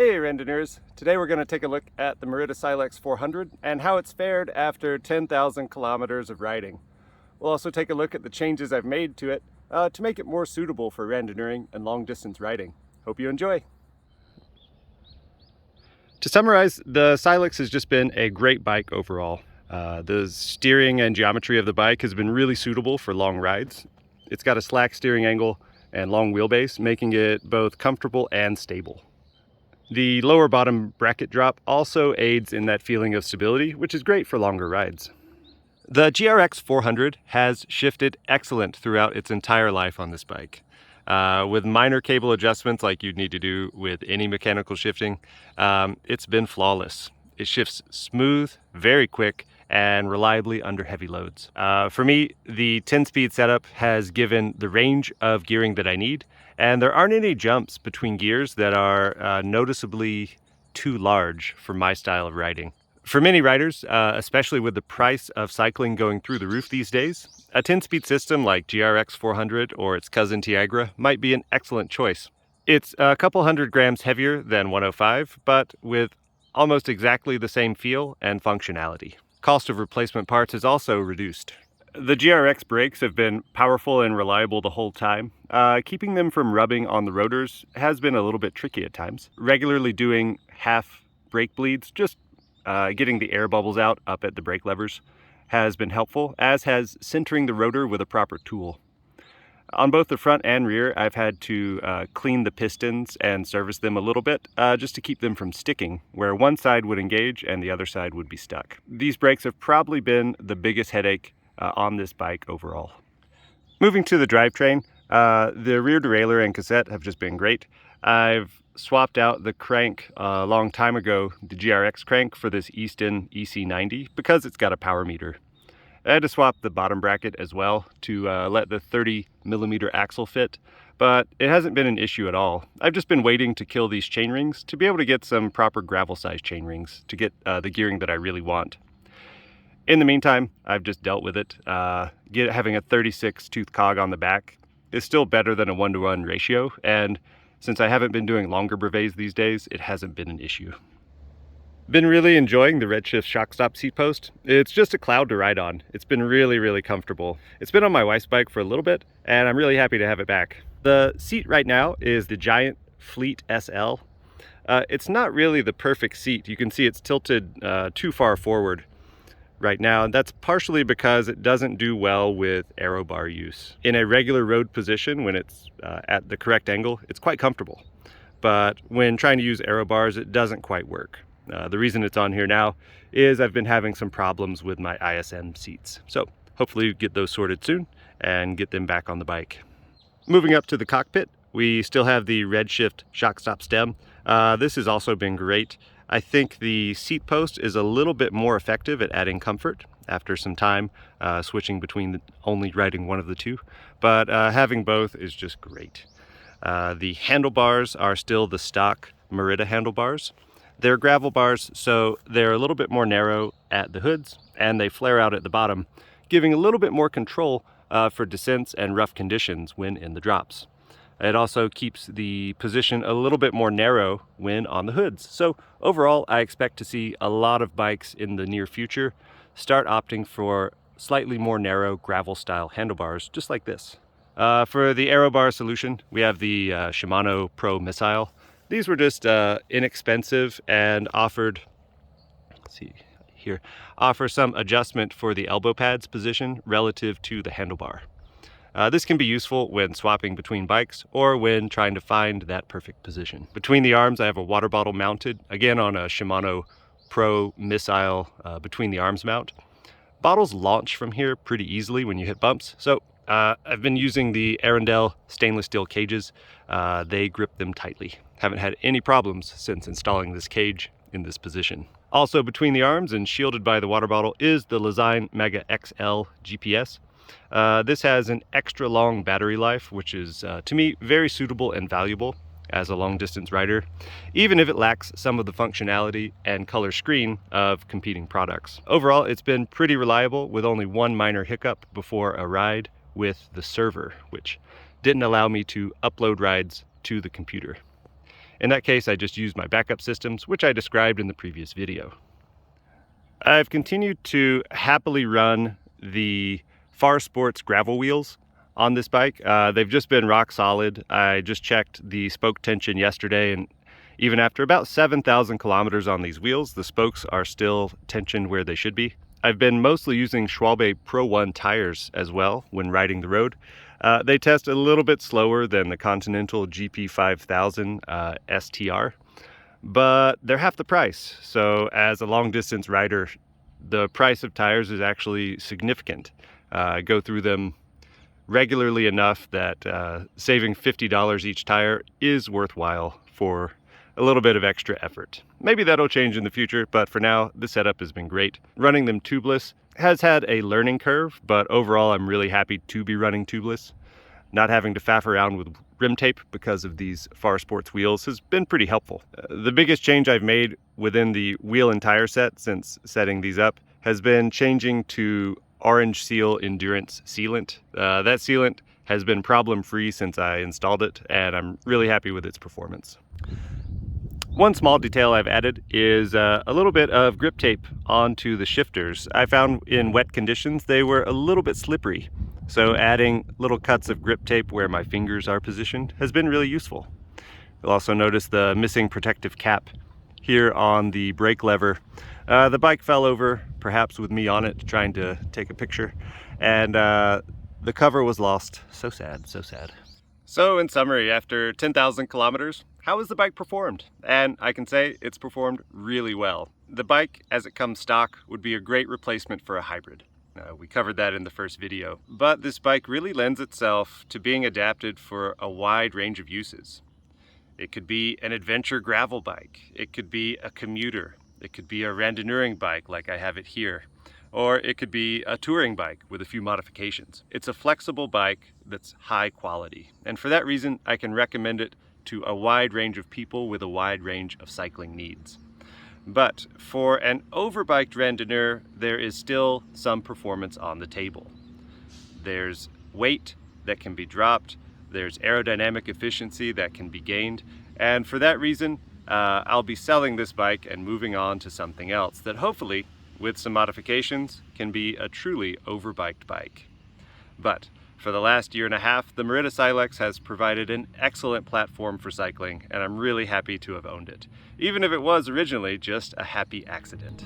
Hey Randoneurs! Today we're going to take a look at the Merida Silex 400 and how it's fared after 10,000 kilometers of riding. We'll also take a look at the changes I've made to it to make it more suitable for randonneuring and long distance riding. Hope you enjoy! To summarize, the Silex has just been a great bike overall. The steering and geometry of the bike has been really suitable for long rides. It's got a slack steering angle and long wheelbase, making it both comfortable and stable. The lower bottom bracket drop also aids in that feeling of stability, which is great for longer rides. The GRX 400 has shifted excellent throughout its entire life on this bike. With minor cable adjustments like you'd need to do with any mechanical shifting, it's been flawless. It shifts smooth, very quick, and reliably under heavy loads. For me, the 10-speed setup has given the range of gearing that I need, and there aren't any jumps between gears that are noticeably too large for my style of riding. For many riders, especially with the price of cycling going through the roof these days, a 10-speed system like GRX 400 or its cousin Tiagra might be an excellent choice. It's a couple hundred grams heavier than 105, but with almost exactly the same feel and functionality. Cost of replacement parts is also reduced. The GRX brakes have been powerful and reliable the whole time. Keeping them from rubbing on the rotors has been a little bit tricky at times. Regularly doing half brake bleeds, just getting the air bubbles out up at the brake levers, has been helpful, as has centering the rotor with a proper tool. On both the front and rear, I've had to clean the pistons and service them a little bit just to keep them from sticking, where one side would engage and the other side would be stuck. These brakes have probably been the biggest headache on this bike overall. Moving to the drivetrain, the rear derailleur and cassette have just been great. I've swapped out the crank a long time ago, the GRX crank, for this Easton EC because it's got a power meter. I had to swap the bottom bracket as well to let the 30mm axle fit, but it hasn't been an issue at all. I've just been waiting to kill these chain rings to be able to get some proper gravel size chain rings to get the gearing that I really want. In the meantime, I've just dealt with it. Having a 36 tooth cog on the back is still better than a 1-to-1 ratio, and since I haven't been doing longer brevets these days, it hasn't been an issue. Been really enjoying the Redshift Shockstop seat post. It's just a cloud to ride on. It's been really comfortable. It's been on my wife's bike for a little bit, and I'm really happy to have it back. The seat right now is the Giant Fleet SL. It's not really the perfect seat. You can see it's tilted too far forward right now, and that's partially because it doesn't do well with Aero bar use. In a regular road position, when it's at the correct angle, it's quite comfortable. But when trying to use Aero bars, it doesn't quite work. The reason it's on here now is I've been having some problems with my ISM seats. So hopefully get those sorted soon and get them back on the bike. Moving up to the cockpit, we still have the Redshift Shockstop stem. This has also been great. I think the seat post is a little bit more effective at adding comfort after some time switching between only riding one of the two, but having both is just great. The handlebars are still the stock Merida handlebars. They're gravel bars, so they're a little bit more narrow at the hoods and they flare out at the bottom, giving a little bit more control for descents and rough conditions when in the drops. It also keeps the position a little bit more narrow when on the hoods. So overall, I expect to see a lot of bikes in the near future start opting for slightly more narrow gravel style handlebars, just like this. For the Aero bar solution, we have the Shimano Pro Missile. These were just inexpensive and offer some adjustment for the elbow pads position relative to the handlebar. This can be useful when swapping between bikes or when trying to find that perfect position. Between the arms, I have a water bottle mounted, again on a Shimano Pro Missile between the arms mount. Bottles launch from here pretty easily when you hit bumps, so I've been using the Arundel stainless steel cages. They grip them tightly. Haven't had any problems since installing this cage in this position. Also between the arms and shielded by the water bottle is the Lezyne Mega XL GPS. This has an extra long battery life, which is to me very suitable and valuable as a long distance rider, even if it lacks some of the functionality and color screen of competing products. Overall, it's been pretty reliable with only one minor hiccup before a ride with the server, which didn't allow me to upload rides to the computer. In that case, I just used my backup systems, which I described in the previous video. I've continued to happily run the Farsports gravel wheels on this bike. They've just been rock solid. I just checked the spoke tension yesterday, and even after about 7,000 kilometers on these wheels, the spokes are still tensioned where they should be. I've been mostly using Schwalbe Pro One Tires as well when riding the road. They test a little bit slower than the Continental GP5000 STR, but they're half the price. So as a long distance rider, the price of tires is actually significant. I go through them regularly enough that saving $50 each tire is worthwhile for a little bit of extra effort. Maybe that'll change in the future, but for now, the setup has been great. Running them tubeless has had a learning curve, but overall, I'm really happy to be running tubeless. Not having to faff around with rim tape because of these Farsports wheels has been pretty helpful. The biggest change I've made within the wheel and tire set since setting these up has been changing to Orange Seal Endurance Sealant. That sealant has been problem-free since I installed it, and I'm really happy with its performance. One small detail I've added is a little bit of grip tape onto the shifters. I found in wet conditions they were a little bit slippery, so adding little cuts of grip tape where my fingers are positioned has been really useful. You'll also notice the missing protective cap here on the brake lever. The bike fell over, perhaps with me on it, trying to take a picture, and the cover was lost. So sad, so sad. So in summary, after 10,000 kilometers, how has the bike performed? And I can say it's performed really well. The bike, as it comes stock, would be a great replacement for a hybrid. We covered that in the first video. But this bike really lends itself to being adapted for a wide range of uses. It could be an adventure gravel bike. It could be a commuter. It could be a randonneuring bike like I have it here. Or it could be a touring bike with a few modifications. It's a flexible bike that's high quality. And for that reason, I can recommend it to a wide range of people with a wide range of cycling needs. But for an overbiked randonneur, there is still some performance on the table. There's weight that can be dropped, there's aerodynamic efficiency that can be gained, and for that reason, I'll be selling this bike and moving on to something else that hopefully, with some modifications, can be a truly overbiked bike. But for the last year and a half, the Merida Silex has provided an excellent platform for cycling, and I'm really happy to have owned it, even if it was originally just a happy accident.